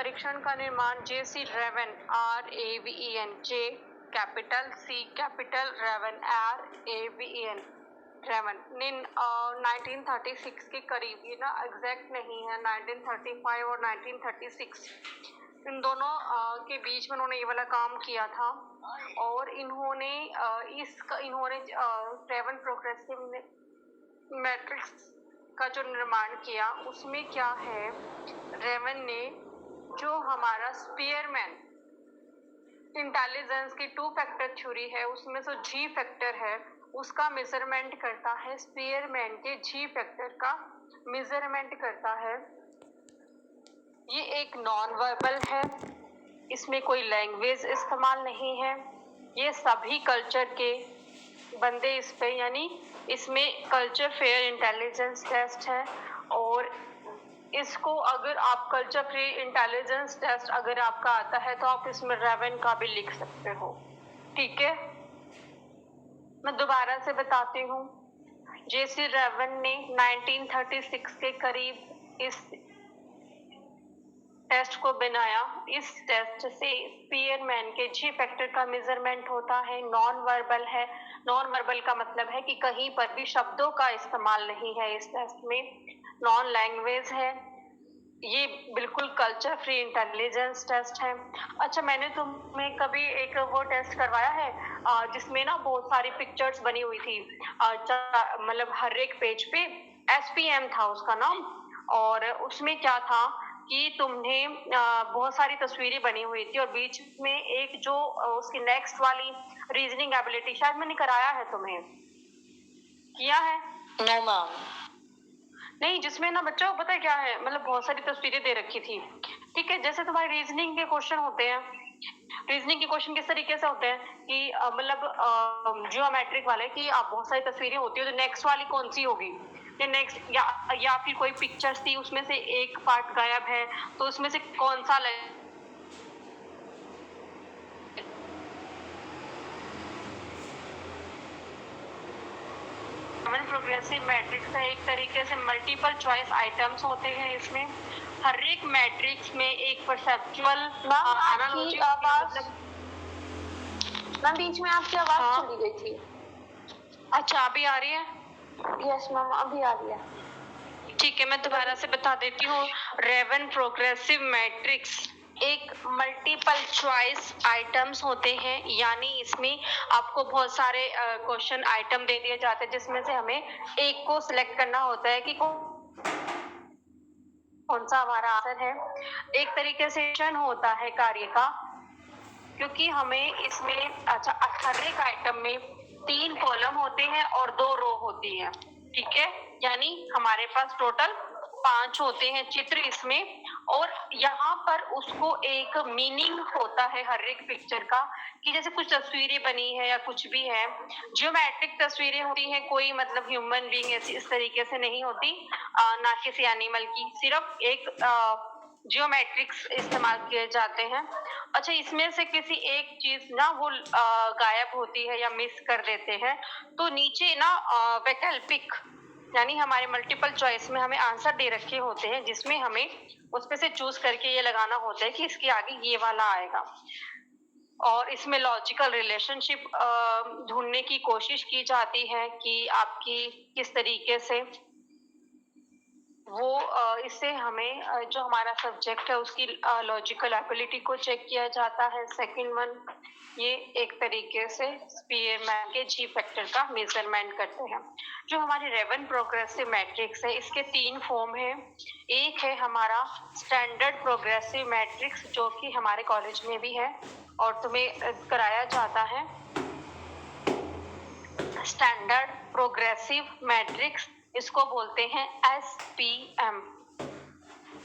परीक्षण का निर्माण J C Raven RAVEN J capital C capital Raven RAVEN Raven ने 1936 के करीब, ये ना एग्जैक्ट नहीं है, 1935 और 1936 इन दोनों के बीच में उन्होंने ये वाला काम किया था। और इन्होंने रेवन प्रोग्रेसिव मैट्रिक्स का जो निर्माण किया उसमें क्या है, रेवन ने जो हमारा स्पीयरमैन इंटेलिजेंस की 2 फैक्टर थ्योरी है उसमें जो जी फैक्टर है उसका मेजरमेंट करता है, स्पीयरमैन के जी फैक्टर का मेजरमेंट करता है। ये एक नॉन वर्बल है, इसमें कोई लैंग्वेज इस्तेमाल नहीं है, ये सभी कल्चर के बंदे इस पे, यानी इसमें कल्चर फेयर इंटेलिजेंस टेस्ट है। और इसको अगर आप कल्चर फेयर इंटेलिजेंस टेस्ट अगर आपका आता है तो आप इसमें रेवन का भी लिख सकते हो, ठीक है। मैं दोबारा से बताती हूँ, जेसी रेवन ने 1936 के करीब इस टेस्ट को बनाया। इस टेस्ट से स्पीयरमैन के जी फैक्टर का मेजरमेंट होता है, नॉन वर्बल है। नॉन वर्बल का मतलब है कि कहीं पर भी शब्दों का इस्तेमाल नहीं है इस टेस्ट में, नॉन लैंग्वेज है, ये बिल्कुल कल्चर फ्री इंटेलिजेंस टेस्ट है। अच्छा, मैंने तुम्हें कभी एक वो टेस्ट करवाया है जिसमें ना बहुत सारी पिक्चर्स बनी हुई थी, मतलब हर एक पेज पे SPM था उसका नाम, और उसमें क्या था कि तुमने बहुत सारी तस्वीरें बनी हुई थी और बीच में एक जो उसकी नेक्स्ट वाली रीजनिंग एबिलिटी, शायद मैंने कराया है, तुम्हें किया है? No ma'am. नहीं, जिसमें ना बच्चों पता है क्या है, मतलब बहुत सारी तस्वीरें दे रखी थी, ठीक है। जैसे तुम्हारे रीजनिंग के क्वेश्चन होते हैं, रीजनिंग के क्वेश्चन किस तरीके से होते हैं कि मतलब जियोमेट्रिक वाले की आप बहुत सारी तस्वीरें होती है तो नेक्स्ट वाली कौन सी होगी, या नेक्स्ट या फिर कोई पिक्चर्स थी उसमें से एक पार्ट गायब है तो उसमें से कौन सा प्रोग्रेसिव मैट्रिक्स है। एक तरीके से मल्टीपल चॉइस आइटम्स होते हैं इसमें, हर एक मैट्रिक्स में एक परसेप्चुअल एनालॉजी। मैम बीच में आपकी आवाज चली गई थी। अच्छा, अभी आ रही है? यस मैम, अभी आ रही है। ठीक है, मैं दोबारा से बता देती हूँ। रेवन प्रोग्रेसिव मैट्रिक्स एक मल्टीपल चॉइस आइटम्स होते हैं, यानी इसमें आपको बहुत सारे क्वेश्चन आइटम दे दिए जाते हैं जिसमें से हमें एक को सिलेक्ट करना होता है कि कौन सा हमारा आंसर है। एक तरीके से होता है कार्य का, क्योंकि हमें इसमें अच्छा हर एक आइटम में 3 कॉलम होते हैं और 2 रो होती है, ठीक है, यानी हमारे पास टोटल 5 होते हैं चित्र इसमें। और यहाँ पर उसको एक मीनिंग होता है हर एक पिक्चर का, कि जैसे कुछ तस्वीरें बनी है या कुछ भी है, जियोमेट्रिक तस्वीरें होती हैं, कोई मतलब ह्यूमन बीइंग ऐसी इस तरीके से नहीं होती, ना किसी एनिमल की, सिर्फ एक जियोमेट्रिक्स इस्तेमाल किए जाते हैं। अच्छा, इसमें से किसी एक चीज ना वो गायब होती है या मिस कर देते हैं तो नीचे ना वैकल्पिक, यानी हमारे मल्टीपल चॉइस में हमें आंसर दे रखे होते हैं जिसमें हमें उसमें से चूज करके ये लगाना होता है कि इसके आगे ये वाला आएगा। और इसमें लॉजिकल रिलेशनशिप ढूंढने की कोशिश की जाती है कि आपकी किस तरीके से वो इससे हमें जो हमारा सब्जेक्ट है उसकी लॉजिकल एबिलिटी को चेक किया जाता है। सेकंड वन, ये एक तरीके से स्पीयरमैन के जी फैक्टर का मेजरमेंट करते हैं। जो हमारी रेवन प्रोग्रेसिव मैट्रिक्स है इसके 3 फॉर्म है। एक है हमारा स्टैंडर्ड प्रोग्रेसिव मैट्रिक्स जो कि हमारे कॉलेज में भी है और तुम्हें कराया जाता है। स्टैंडर्ड प्रोग्रेसिव मैट्रिक्स, इसको बोलते हैं SPM।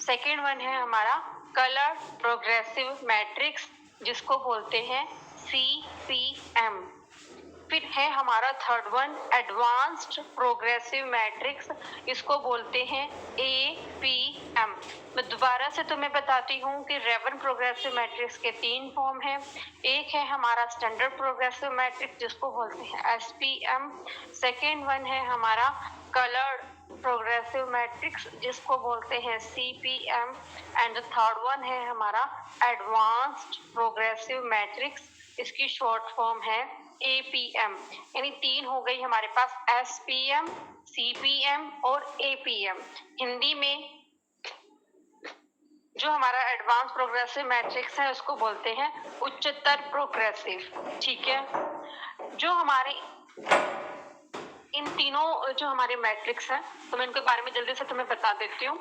सेकेंड वन है हमारा कलर प्रोग्रेसिव मैट्रिक्स जिसको बोलते हैं CPM। फिर है हमारा third one advanced progressive matrix, इसको बोलते हैं APM। मैं दोबारा से तुम्हें बताती हूँ कि रेवन प्रोग्रेसिव मैट्रिक्स के 3 फॉर्म हैं। एक है हमारा स्टैंडर्ड प्रोग्रेसिव मैट्रिक्स जिसको बोलते हैं SPM। सेकेंड वन है हमारा कलर्ड प्रोग्रेसिव मैट्रिक्स जिसको बोलते हैं CPM, एंड थर्ड वन है हमारा एडवांस्ड प्रोग्रेसिव मैट्रिक्स, इसकी शॉर्ट फॉर्म है APM। यानी तीन हो गई हमारे पास SPM, CPM और APM। हिंदी में जो हमारा एडवांस प्रोग्रेसिव मैट्रिक्स है उसको बोलते हैं उच्चतर प्रोग्रेसिव। ठीक है, जो हमारे इन तीनों जो हमारे मैट्रिक्स हैं तो मैं इनके बारे में जल्दी से तुम्हें बता देती हूँ।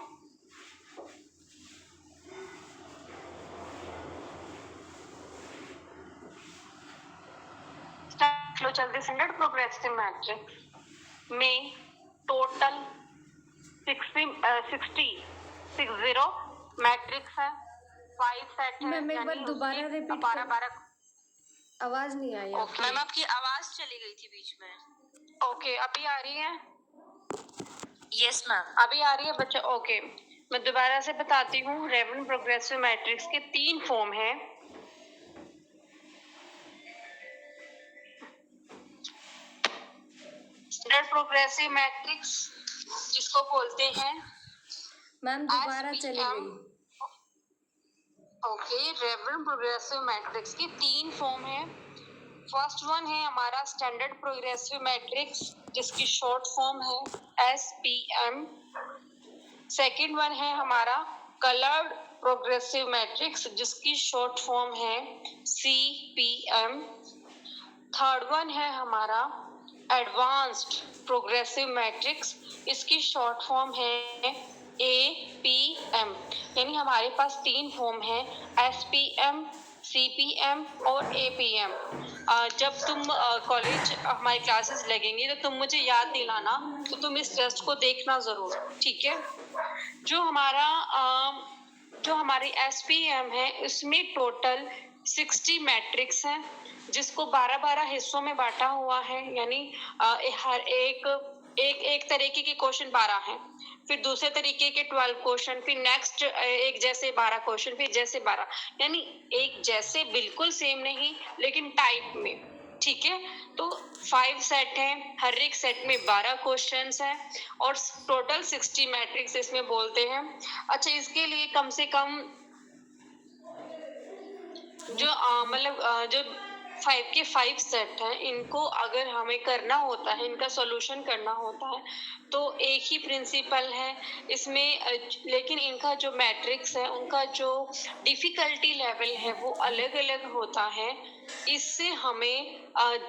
चलो जल्दी से। स्टैंडर्ड प्रोग्रेसिव मैट्रिक्स में टोटल 60 मैट्रिक्स है, 5 सेट है। मैम एक बार दोबारा रिपीट कर, 12 आवाज नहीं आई। ओके मैम, आपकी आवाज चली गई थी बीच में। ओके, अभी आ रही है? यस मैम, अभी आ रही है बच्चा। ओके, मैं दोबारा से बताती हूँ। रेवन प्रोग्रेसिव मैट्रिक्स के 3 फॉर्म हैं। स्टैंडर्ड प्रोग्रेसिव मैट्रिक्स जिसको बोलते हैं मैम दोबारा चली गई। ओके, रेवन प्रोग्रेसिव मैट्रिक्स की 3 फॉर्म है। फर्स्ट वन है हमारा स्टैंडर्ड प्रोग्रेसिव मैट्रिक्स जिसकी शॉर्ट फॉर्म है SPM। सेकंड वन है हमारा कलर्ड प्रोग्रेसिव मैट्रिक्स जिसकी शॉर्ट फॉर्म है CPM। थर्ड वन है हमारा एडवांस्ड प्रोग्रेसिव मैट्रिक्स, इसकी शॉर्ट फॉर्म है APM। यानी हमारे पास 3 फॉर्म है SPM, CPM और APM। जब तुम कॉलेज हमारी क्लासेस लगेंगी तो तुम मुझे याद दिलाना, तो तुम इस टेस्ट को देखना जरूर। ठीक है, जो हमारी SPM है उसमें टोटल 60 मैट्रिक्स हैं जिसको 12-12 हिस्सों में बांटा हुआ है। यानी हर एक तरीके के क्वेश्चन 12 हैं, फिर दूसरे तरीके के 12 क्वेश्चन, फिर नेक्स्ट एक जैसे 12 क्वेश्चन, फिर जैसे 12, यानी एक जैसे बिल्कुल सेम नहीं लेकिन टाइप में। ठीक है, तो 5 सेट हैं, हर एक सेट में 12 क्वेश्चंस हैं और टोटल 60 मैट्रिक्स इसमें बोलते हैं। अच्छा, इसके लिए कम से कम जो जो 5 के 5 सेट हैं, इनको अगर हमें करना होता है, इनका सॉल्यूशन करना होता है तो एक ही प्रिंसिपल है इसमें, लेकिन इनका जो मैट्रिक्स है उनका जो डिफिकल्टी लेवल है वो अलग अलग होता है। इससे हमें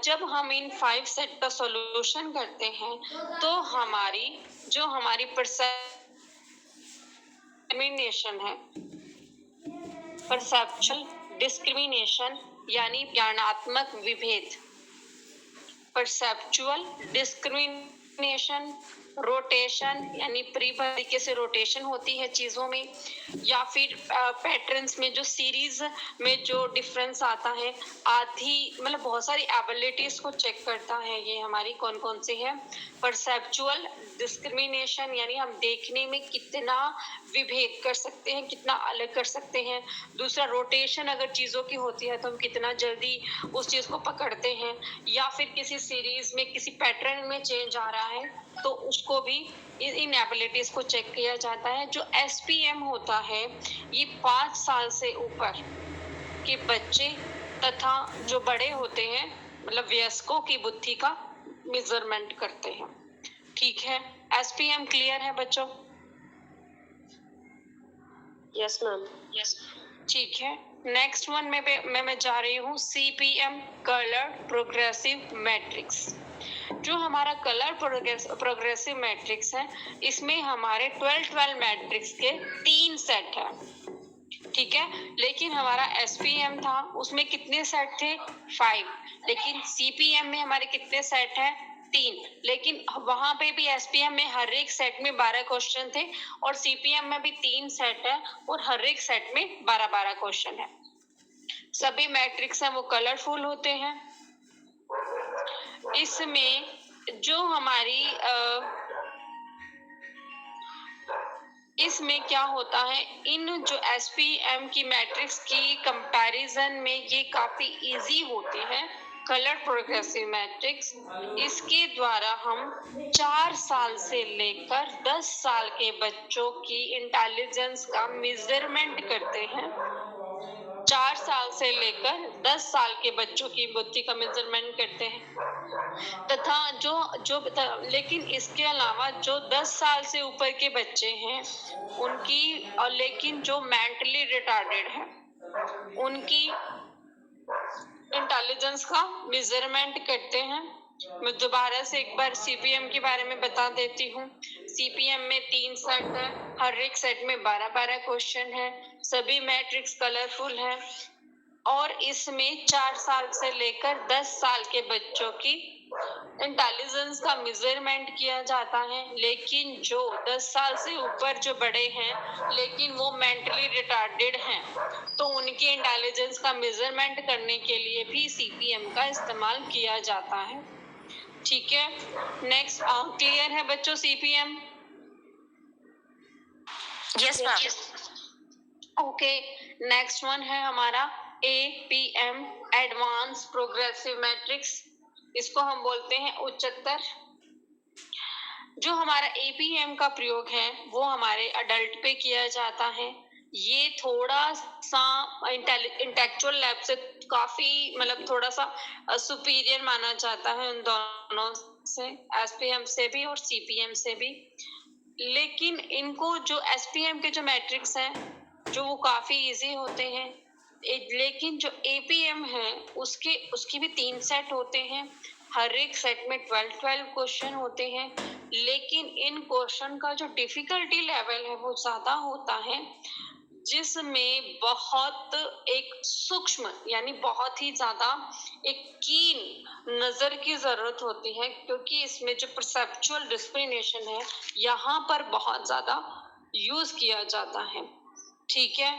जब हम इन 5 सेट का सॉल्यूशन करते हैं तो हमारी परसेप्शन है, परसेप्चुअल डिस्क्रिमिनेशन यानी ज्ञानात्मक विभेद, परसेप्चुअल डिस्क्रिमिनेशन, रोटेशन यानी तरीके से रोटेशन होती है चीजों में, या फिर पैटर्न्स में जो सीरीज में जो डिफरेंस आता है, आधी मतलब बहुत सारी एबिलिटीज को चेक करता है। ये हमारी कौन कौन सी है? परसेप्चुअल डिस्क्रिमिनेशन यानी हम देखने में कितना विभेद कर सकते हैं, कितना अलग कर सकते हैं। दूसरा रोटेशन, अगर चीजों की होती है तो हम कितना जल्दी उस चीज को पकड़ते हैं, या फिर किसी सीरीज में किसी पैटर्न में चेंज आ रहा है तो उसको भी इन एबिलिटीज को चेक किया जाता है। जो SPM होता है ये 5 साल से ऊपर के बच्चे तथा जो बड़े होते हैं मतलब वयस्कों की बुद्धि का मेजरमेंट करते हैं। ठीक है, SPM क्लियर है बच्चों? Yes ma'am. यस, ठीक है। नेक्स्ट वन में मैं जा रही हूँ CPM कलर प्रोग्रेसिव मैट्रिक्स। जो हमारा कलर प्रोग्रेसिव मैट्रिक्स है इसमें हमारे 12 मैट्रिक्स के 3 सेट है। ठीक है, लेकिन हमारा SPM था उसमें कितने सेट थे? 5। लेकिन CPM में हमारे कितने सेट हैं? 3। लेकिन वहां पे भी SPM में हर एक सेट में 12 क्वेश्चन थे और CPM में भी 3 सेट है और हर एक सेट में 12-12 क्वेश्चन है। सभी मैट्रिक्स हैं वो कलरफुल होते हैं। इसमें जो हमारी इसमें क्या होता है, इन जो SPM की मैट्रिक्स की कंपैरिजन में ये काफी इजी होती है कलर प्रोग्रेसिव मैट्रिक्स, इसके द्वारा हम 4 साल से लेकर 10 साल के बच्चों की इंटेलिजेंस का मेजरमेंट करते हैं। 4 साल से लेकर 10 साल के बच्चों की बुद्धि का मेजरमेंट करते हैं तथा लेकिन इसके अलावा जो 10 साल से ऊपर के बच्चे हैं उनकी, और लेकिन जो मेंटली रिटार्डेड हैं उनकी इंटेलिजेंस का मेजरमेंट करते हैं। मैं दोबारा से एक बार सीपीएम के बारे में बता देती हूँ। सीपीएम में 3 सेट है, हर एक सेट में 12-12 क्वेश्चन है, सभी मैट्रिक्स कलरफुल है और इसमें 4 साल से लेकर 10 साल के बच्चों की इंटेलिजेंस का मेजरमेंट किया जाता है। लेकिन जो 10 साल से ऊपर जो बड़े हैं लेकिन वो मेंटली रिटार्डेड हैं तो उनके इंटेलिजेंस का मेजरमेंट करने के लिए भी सीपीएम का इस्तेमाल किया जाता है। ठीक है, नेक्स्ट क्लियर है बच्चों CPM? Yes ma'am. Okay, next one है हमारा एपीएम, एडवांस प्रोग्रेसिव मैट्रिक्स। इसको हम बोलते हैं उच्चतर। जो हमारा एपीएम का प्रयोग है वो हमारे अडल्ट पे किया जाता है। ये थोड़ा सा इंटेलेक्चुअल लैब से काफी थोड़ा सा सुपीरियर माना जाता है उन दोनों से, एसपीएम से भी और सीपीएम से भी। लेकिन इनको जो एसपीएम के जो मैट्रिक्स हैं जो वो काफी इजी होते हैं, लेकिन जो एपीएम है उसकी भी 3 सेट होते हैं, हर एक सेट में 12 क्वेश्चन होते हैं। लेकिन इन क्वेश्चन का जो डिफिकल्टी लेवल है वो ज्यादा होता है, जिसमें बहुत एक सूक्ष्म यानी बहुत ही ज्यादा एक कीन नजर की जरूरत होती है, क्योंकि इसमें जो परसेप्चुअल डिस्क्रिमिनेशन है यहाँ पर बहुत ज्यादा यूज किया जाता है। ठीक है,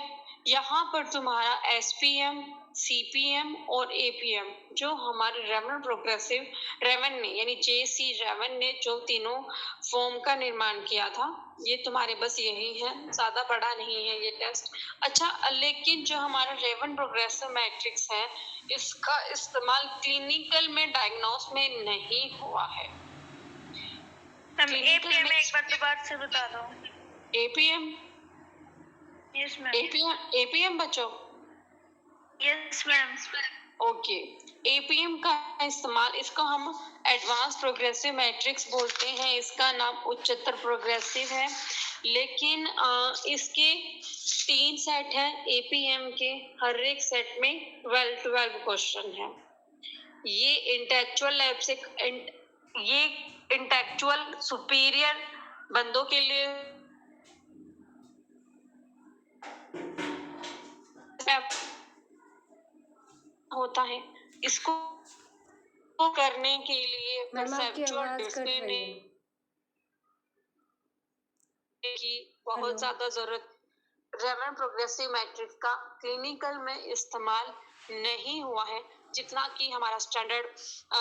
यहाँ पर तुम्हारा एसपीएम, सीपीएम और एपीएम जो हमारे रेवन ने यानी जेसी रेवन ने जो तीनों फॉर्म का निर्माण किया था, ये तुम्हारे बस यही है, ज्यादा बड़ा नहीं है ये टेस्ट। अच्छा, लेकिन जो हमारा रेवन प्रोग्रेसिव मैट्रिक्स है इसका इस्तेमाल क्लिनिकल में डायग्नोस में नहीं हुआ है। एपीएम एक बार दोबारा से बता दो। APM, yes ma'am. एपीएम बच्चों, यस मैम। ओके, एपीएम का इस्तेमाल, इसको हम एडवांस प्रोग्रेसिव मैट्रिक्स बोलते हैं, इसका नाम उच्चतर प्रोग्रेसिव है। लेकिन इसके 3 सेट है एपीएम के, हर एक सेट में 12 क्वेश्चन है। ये इंटेलेक्चुअल सुपीरियर बंदों के लिए होता है। इसको करने के लिए मैम आपकी परसेप्चुअल आवाज कट रही है। की बहुत ज्यादा जरूरत। रेवन प्रोग्रेसिव मैट्रिक्स का क्लिनिकल में इस्तेमाल नहीं हुआ है, जितना कि हमारा स्टैंडर्ड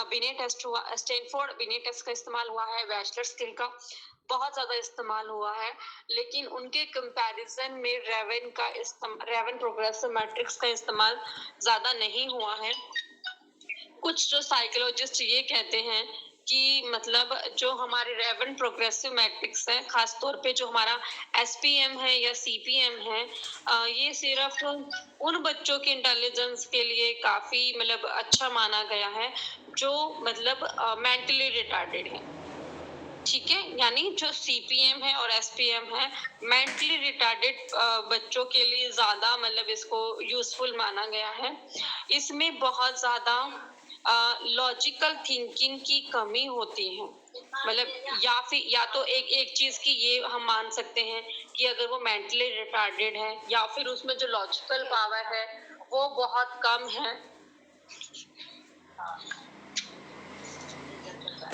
बिने टेस्ट हुआ, स्टैनफोर्ड बिने टेस्ट का इस्तेमाल हुआ है, बैचलर स्किल का बहुत ज्यादा इस्तेमाल हुआ है। लेकिन उनके कंपैरिजन में रेवन प्रोग्रेसिव मैट्रिक्स का इस्तेमाल ज्यादा नहीं हुआ है। कुछ जो साइकोलॉजिस्ट ये कहते हैं कि जो हमारे रेवन प्रोग्रेसिव मैट्रिक्स है, खास तौर पे जो हमारा एसपीएम है या सीपीएम है, ये सिर्फ उन बच्चों के इंटेलिजेंस के लिए काफी अच्छा माना गया है जो मेंटली रिटार्डेड है। ठीक है, यानी जो सीपीएम है और एसपीएम है मेंटली रिटार्डेड बच्चों के लिए ज्यादा इसको यूजफुल माना गया है। इसमें बहुत ज्यादा लॉजिकल थिंकिंग की कमी होती है। या तो एक चीज की ये हम मान सकते हैं कि अगर वो मेंटली रिटार्डेड है या फिर उसमें जो लॉजिकल पावर है वो बहुत कम है।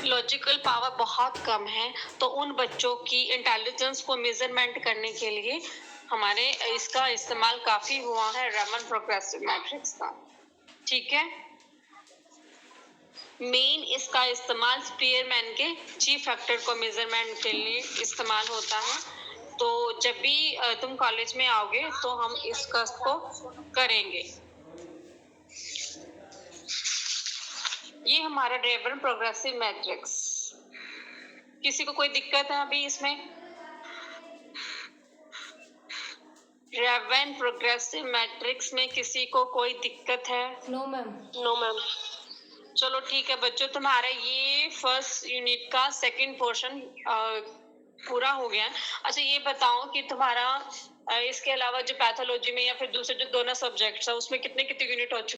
लॉजिकल पावर बहुत कम है तो उन बच्चों की इंटेलिजेंस को मेजरमेंट करने के लिए हमारे इसका इस्तेमाल काफी हुआ है, रेवन प्रोग्रेसिव मैट्रिक्स का। ठीक है, मेन इसका इस्तेमाल स्पीयरमैन के जी फैक्टर को मेजरमेंट के लिए इस्तेमाल होता है। तो जब भी तुम कॉलेज में आओगे तो हम इसको करेंगे। ये हमारा ड्रेवन प्रोग्रेसिव मैट्रिक्स। किसी को कोई दिक्कत है अभी इसमें? ड्रेवन प्रोग्रेसिव मैट्रिक्स में किसी को कोई दिक्कत है? No ma'am. No ma'am. चलो ठीक है बच्चों, तुम्हारा ये फर्स्ट यूनिट का सेकंड पोर्शन पूरा हो गया है। अच्छा ये बताओ कि तुम्हारा इसके अलावा जो पैथोलॉजी में या फिर दूसरे जो दोनों सब्जेक्ट्स है उसमें कितने कितने यूनिट हो चुके